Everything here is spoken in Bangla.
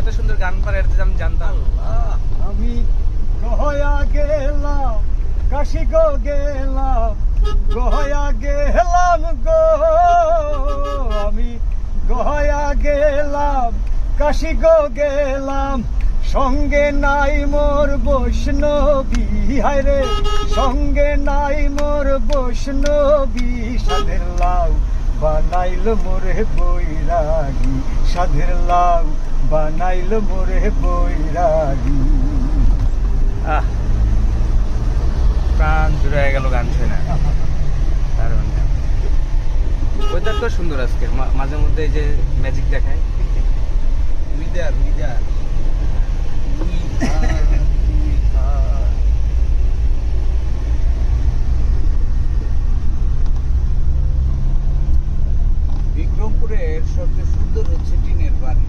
এত সুন্দর গান পারে এটা আমি জানতাম। আমি গয়া গেলাম, কাশি গো গেলাম, গয়া গেলাম গো। আমি গয়া গেলাম, কাশি গো গেলাম, সঙ্গে নাই মোর বৈষ্ণবী। হায় রে সঙ্গে নাই মোর বৈষ্ণবী। সাধের লাউ বানাইল মোরে বৈরাগী, সাধের লাউ বানাইল মোরে বৈরাগী। আহ, প্রাণ জুড়ে গেল গান শুনে। দারুণ গান। ওয়েদার তো সুন্দর আজকে, মাঝে মধ্যে এই যে ম্যাজিক দেখায়। বিক্রমপুরের সবচেয়ে সুন্দর হচ্ছে টিনের বাড়ি।